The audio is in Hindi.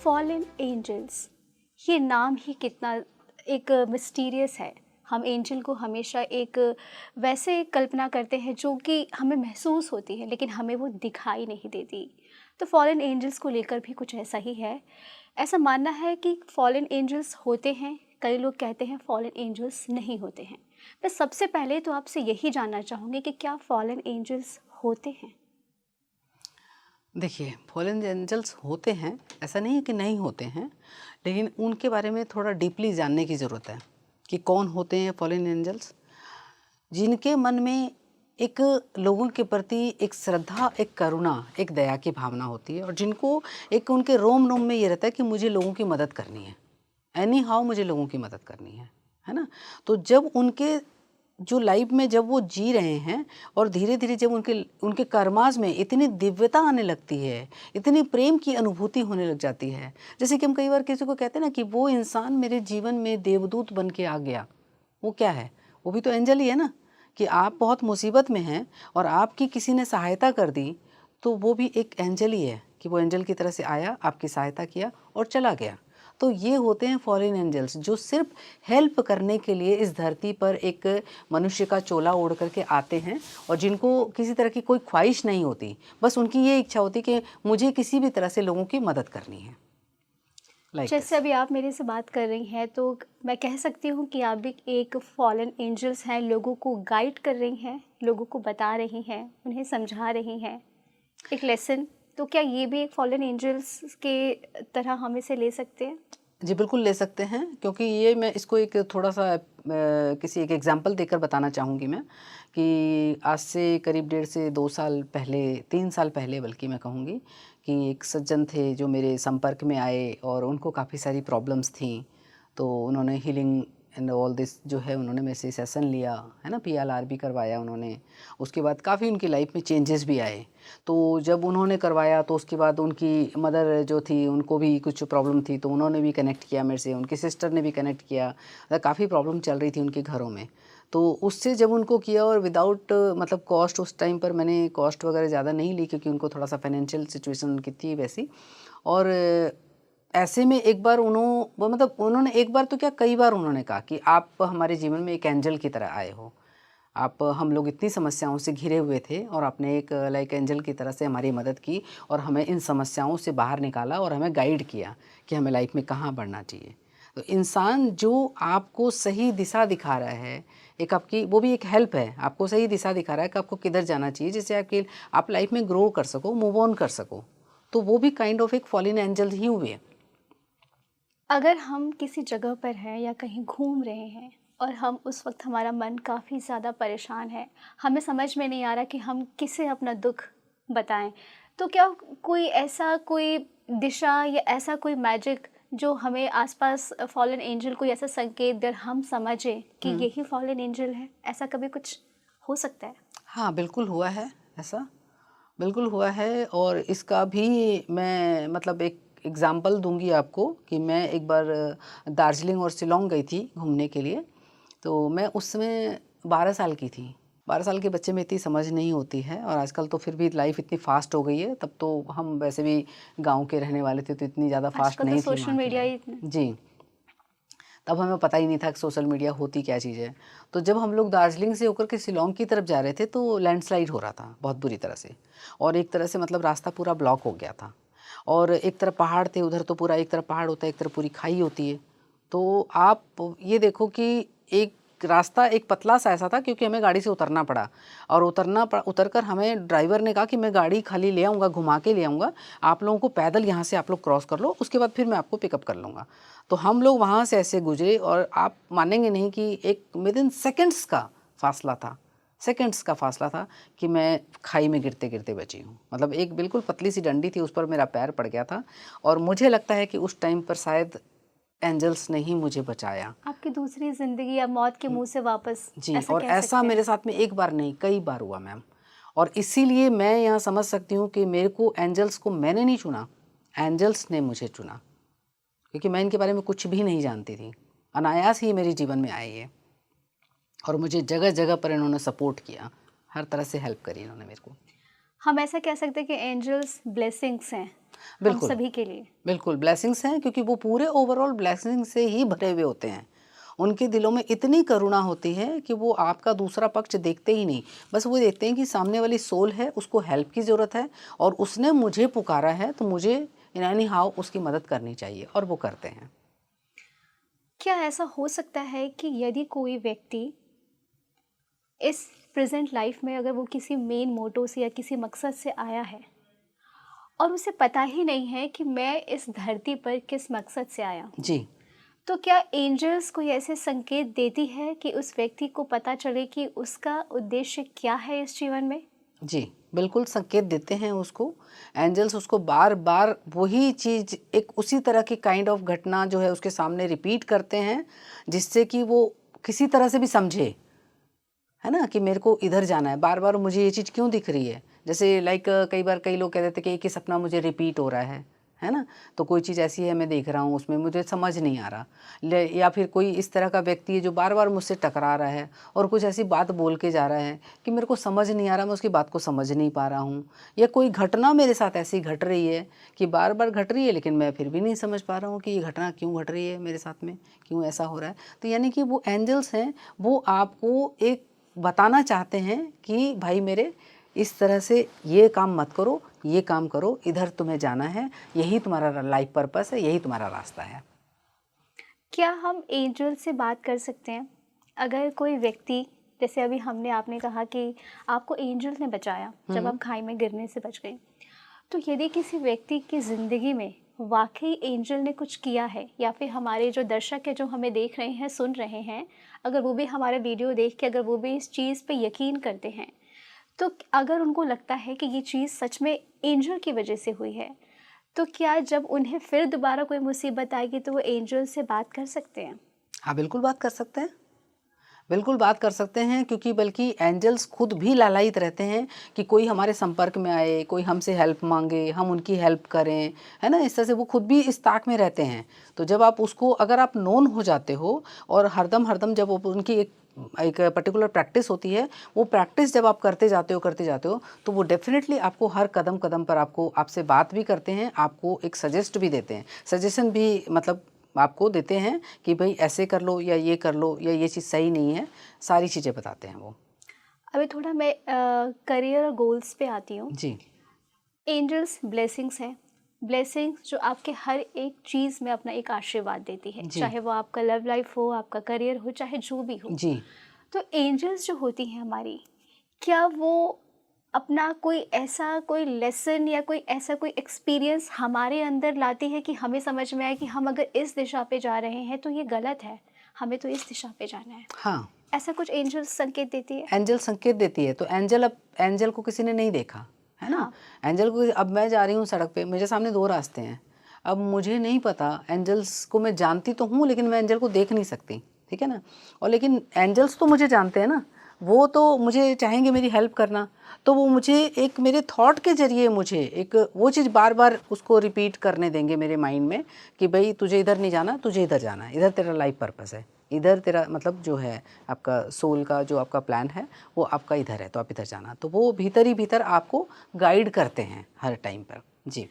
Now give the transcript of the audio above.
फॉलन एंजल्स, ये नाम ही कितना एक मिस्टीरियस है। हम एंजल को हमेशा एक वैसे कल्पना करते हैं जो कि हमें महसूस होती है, लेकिन हमें वो दिखाई नहीं देती। तो फॉलन एंजल्स को लेकर भी कुछ ऐसा ही है। ऐसा मानना है कि फॉलन एंजल्स होते हैं, कई लोग कहते हैं फॉलन एंजल्स नहीं होते हैं। मैं सबसे पहले तो आपसे यही जानना चाहूँगी कि क्या फॉलन एंजल्स होते हैं? देखिए, फॉलन एंजल्स होते हैं, ऐसा नहीं है कि नहीं होते हैं, लेकिन उनके बारे में थोड़ा डीपली जानने की ज़रूरत है कि कौन होते हैं फॉलन एंजल्स। जिनके मन में एक लोगों के प्रति एक श्रद्धा, एक करुणा, एक दया की भावना होती है, और जिनको एक उनके रोम रोम में ये रहता है कि मुझे लोगों की मदद करनी है, एनी हाउ मुझे लोगों की मदद करनी है ना। तो जब उनके जो लाइफ में जब वो जी रहे हैं और धीरे धीरे जब उनके उनके कर्मास में इतनी दिव्यता आने लगती है, इतनी प्रेम की अनुभूति होने लग जाती है, जैसे कि हम कई बार किसी को कहते हैं ना कि वो इंसान मेरे जीवन में देवदूत बन के आ गया। वो क्या है? वो भी तो एंजल ही है ना। कि आप बहुत मुसीबत में हैं और आपकी किसी ने सहायता कर दी, तो वो भी एक एंजल ही है कि वो एंजल की तरह से आया, आपकी सहायता किया और चला गया। तो ये होते हैं फॉरेन एंजल्स, जो सिर्फ हेल्प करने के लिए इस धरती पर एक मनुष्य का चोला ओढ़ करके आते हैं, और जिनको किसी तरह की कोई ख्वाहिश नहीं होती, बस उनकी ये इच्छा होती कि मुझे किसी भी तरह से लोगों की मदद करनी है। जैसे अभी आप मेरे से बात कर रही हैं, तो मैं कह सकती हूँ कि आप भी एक फॉलन एंजल्स हैं, लोगों को गाइड कर रही हैं, लोगों को बता रही हैं, उन्हें समझा रही हैं एक लेसन। तो क्या ये भी एक फॉलन एंजल्स के तरह हम इसे ले सकते हैं? जी बिल्कुल ले सकते हैं, क्योंकि ये मैं इसको एक थोड़ा सा किसी एक एग्जांपल देकर बताना चाहूँगी मैं, कि आज से करीब 1.5 से 2 साल पहले, 3 साल पहले बल्कि मैं कहूँगी, कि एक सज्जन थे जो मेरे संपर्क में आए और उनको काफ़ी सारी प्रॉब्लम्स थी। तो उन्होंने हीलिंग एंड ऑल दिस जो है, उन्होंने मेरे से सेशन लिया है ना, PLR भी करवाया उन्होंने। उसके बाद काफ़ी उनकी लाइफ में चेंजेस भी आए। तो जब उन्होंने करवाया तो उसके बाद उनकी मदर जो थी, उनको भी कुछ प्रॉब्लम थी, तो उन्होंने भी कनेक्ट किया मेरे से, उनकी सिस्टर ने भी कनेक्ट किया। काफ़ी प्रॉब्लम चल रही थी उनके घरों में। तो उससे जब उनको किया, और विदाउट मतलब कॉस्ट, उस टाइम पर मैंने कॉस्ट वगैरह ज़्यादा नहीं ली, क्योंकि उनको थोड़ा सा फाइनेंशियल सिचुएशन उनकी थी वैसी। और ऐसे में एक बार मतलब उन्होंने एक बार तो क्या, कई बार उन्होंने कहा कि आप हमारे जीवन में एक एंजल की तरह आए हो। आप, हम लोग इतनी समस्याओं से घिरे हुए थे और आपने एक लाइक एंजल की तरह से हमारी मदद की और हमें इन समस्याओं से बाहर निकाला और हमें गाइड किया कि हमें लाइफ में कहाँ बढ़ना चाहिए। तो इंसान जो आपको सही दिशा दिखा रहा है, एक आपकी वो भी एक हेल्प है, आपको सही दिशा दिखा रहा है कि आपको किधर जाना चाहिए, जिससे आप लाइफ में ग्रो कर सको, मूव ऑन कर सको। तो वो भी काइंड ऑफ एक फॉलिन एंजल ही हुए। अगर हम किसी जगह पर हैं या कहीं घूम रहे हैं और हम उस वक्त, हमारा मन काफ़ी ज़्यादा परेशान है, हमें समझ में नहीं आ रहा कि हम किसे अपना दुख बताएं, तो क्या कोई दिशा या ऐसा कोई मैजिक जो हमें आसपास फॉलन एंजल को ऐसा संकेत दे, हम समझें कि यही फॉलन एंजल है? ऐसा कभी कुछ हो सकता है? हाँ बिल्कुल हुआ है ऐसा, बिल्कुल हुआ है। और इसका भी मैं मतलब एक एग्ज़ाम्पल दूंगी आपको, कि मैं एक बार दार्जिलिंग और शिलोंग गई थी घूमने के लिए। तो मैं उस समय 12 साल की थी। 12 साल के बच्चे में इतनी समझ नहीं होती है, और आजकल तो फिर भी लाइफ इतनी फास्ट हो गई है। तब तो हम वैसे भी गांव के रहने वाले थे, तो इतनी ज़्यादा फास्ट आजकल तो नहीं थी सोशल वहाँ की मीडिया लाइफ। ही जी, तब हमें पता ही नहीं था कि सोशल मीडिया होती क्या चीज़ है। तो जब हम लोग दार्जिलिंग से होकर के शिलोंग की तरफ जा रहे थे, तो लैंडस्लाइड हो रहा था बहुत बुरी तरह से, और एक तरह से मतलब रास्ता पूरा ब्लॉक हो गया था। और एक तरफ पहाड़ थे, उधर तो पूरा एक तरफ पहाड़ होता है, एक तरफ पूरी खाई होती है। तो आप ये देखो कि एक रास्ता एक पतला सा ऐसा था, क्योंकि हमें गाड़ी से उतरना पड़ा, और उतर कर हमें ड्राइवर ने कहा कि मैं गाड़ी खाली ले आऊँगा, घुमा के ले आऊँगा, आप लोगों को पैदल यहाँ से आप लोग क्रॉस कर लो, उसके बाद फिर मैं आपको पिकअप कर लूँगा। तो हम लोग वहाँ से ऐसे गुजरे, और आप मानेंगे नहीं कि एक विदिन सेकेंड्स का फासला था, सेकंड्स का फासला था कि मैं खाई में गिरते गिरते बची हूँ। मतलब एक बिल्कुल पतली सी डंडी थी, उस पर मेरा पैर पड़ गया था, और मुझे लगता है कि उस टाइम पर शायद एंजल्स ने ही मुझे बचाया। आपकी दूसरी ज़िंदगी या मौत के मुंह से वापस, जी, ऐसा और कह ऐसा सकते हैं? मेरे साथ में एक बार नहीं, कई बार हुआ मैम। और इसीलिए मैं यहाँ समझ सकती हूँ कि मेरे को एंजल्स को मैंने नहीं चुना, एंजल्स ने मुझे चुना, क्योंकि मैं इनके बारे में कुछ भी नहीं जानती थी। अनायास ही मेरे जीवन में आए ये, और मुझे जगह जगह पर इन्होंने सपोर्ट किया, हर तरह से हेल्प करी इन्होंने मेरे को। हम ऐसा कह सकते हैं कि एंजल्स ब्लेसिंग्स हैं हम बिल्कुल सभी के लिए। बिल्कुल ब्लेसिंग्स हैं, क्योंकि वो पूरे ओवरऑल ब्लेसिंग से ही भरे हुए होते हैं। उनके दिलों में इतनी करुणा होती है कि वो आपका दूसरा पक्ष देखते ही नहीं, बस वो देखते हैं कि सामने वाली सोल है, उसको हेल्प की ज़रूरत है और उसने मुझे पुकारा है, तो मुझे इन एनी हाउ उसकी मदद करनी चाहिए, और वो करते हैं। क्या ऐसा हो सकता है कि यदि कोई व्यक्ति इस प्रेजेंट लाइफ में अगर वो किसी मेन मोटो से या किसी मकसद से आया है और उसे पता ही नहीं है कि मैं इस धरती पर किस मकसद से आया हूँ, जी तो क्या एंजल्स कोई ऐसे संकेत देती है कि उस व्यक्ति को पता चले कि उसका उद्देश्य क्या है इस जीवन में? जी बिल्कुल संकेत देते हैं उसको। एंजल्स उसको बार बार वही चीज़, एक उसी तरह की काइंड ऑफ घटना जो है उसके सामने रिपीट करते हैं, जिससे कि वो किसी तरह से भी समझे, है ना, कि मेरे को इधर जाना है, बार बार मुझे ये चीज़ क्यों दिख रही है। जैसे लाइक कई बार कई लोग कह देते हैं कि एक ही सपना मुझे रिपीट हो रहा है ना, तो कोई चीज़ ऐसी है मैं देख रहा हूँ, उसमें मुझे समझ नहीं आ रहा। या फिर कोई इस तरह का व्यक्ति है जो बार बार मुझसे टकरा रहा है और कुछ ऐसी बात बोल के जा रहा है कि मेरे को समझ नहीं आ रहा, मैं उसकी बात को समझ नहीं पा रहा हूँ। या कोई घटना मेरे साथ ऐसी घट रही है कि बार बार घट रही है, लेकिन मैं फिर भी नहीं समझ पा रहा हूँ कि ये घटना क्यों घट रही है मेरे साथ में, क्यों ऐसा हो रहा है। तो यानी कि वो एंजल्स हैं, वो आपको एक बताना चाहते हैं कि भाई मेरे, इस तरह से ये काम मत करो, ये काम करो, इधर तुम्हें जाना है, यही तुम्हारा लाइफ पर्पस है, यही तुम्हारा रास्ता है। क्या हम एंजल से बात कर सकते हैं? अगर कोई व्यक्ति, जैसे अभी आपने कहा कि आपको एंजल ने बचाया जब आप खाई में गिरने से बच गई, तो यदि किसी व्यक्ति की ज़िंदगी में वाकई एंजल ने कुछ किया है, या फिर हमारे जो दर्शक है जो हमें देख रहे हैं, सुन रहे हैं, अगर वो भी हमारा वीडियो देख के अगर वो भी इस चीज़ पे यकीन करते हैं, तो अगर उनको लगता है कि ये चीज़ सच में एंजल की वजह से हुई है, तो क्या जब उन्हें फिर दोबारा कोई मुसीबत आएगी तो वो एंजल से बात कर सकते हैं? हाँ बिल्कुल बात कर सकते हैं, बिल्कुल बात कर सकते हैं, क्योंकि बल्कि एंजल्स खुद भी लालायित रहते हैं कि कोई हमारे संपर्क में आए, कोई हमसे हेल्प मांगे, हम उनकी हेल्प करें, है ना। इस तरह से वो खुद भी इस ताक में रहते हैं। तो जब आप उसको, अगर आप नोन हो जाते हो और हरदम हरदम जब उनकी एक पर्टिकुलर प्रैक्टिस होती है, वो प्रैक्टिस जब आप करते जाते हो, तो वो डेफिनेटली आपको हर कदम कदम पर आपसे बात भी करते हैं, आपको एक सजेस्ट भी देते हैं, सजेशन भी मतलब आपको देते हैं कि भाई ऐसे कर लो या ये कर लो या ये चीज़ सही नहीं है, सारी चीज़ें बताते हैं वो। अभी थोड़ा मैं करियर और गोल्स पे आती हूँ। जी एंजल्स ब्लेसिंग्स हैं, ब्लेसिंग्स जो आपके हर एक चीज़ में अपना एक आशीर्वाद देती है, जी चाहे वो आपका लव लाइफ हो, आपका करियर हो, चाहे जो भी हो। जी तो एंजल्स जो होती हैं हमारी, क्या वो अपना कोई लेसन या कोई ऐसा कोई एक्सपीरियंस हमारे अंदर लाती है कि हमें समझ में आए कि हम अगर इस दिशा पे जा रहे हैं तो ये गलत है, हमें तो इस दिशा पे जाना है? हाँ, ऐसा कुछ एंजल्स संकेत देती है? एंजल संकेत देती है। तो अब एंजल को किसी ने नहीं देखा, है ना। हाँ। एंजल को, अब मैं जा रही हूँ सड़क पे, मेरे सामने 2 रास्ते हैं, अब मुझे नहीं पता, एंजल्स को मैं जानती तो हूँ लेकिन मैं एंजल को देख नहीं सकती, ठीक है ना। और लेकिन एंजल्स तो मुझे जानते हैं ना, वो तो मुझे चाहेंगे मेरी हेल्प करना, तो वो मुझे एक मेरे थॉट के ज़रिए मुझे एक वो चीज़ बार बार उसको रिपीट करने देंगे मेरे माइंड में कि भाई तुझे इधर नहीं जाना, तुझे इधर जाना है, इधर तेरा लाइफ पर्पस है, इधर तेरा मतलब जो है आपका सोल का जो आपका प्लान है वो आपका इधर है, तो आप इधर जाना। तो वो भीतर ही भीतर आपको गाइड करते हैं हर टाइम पर। जी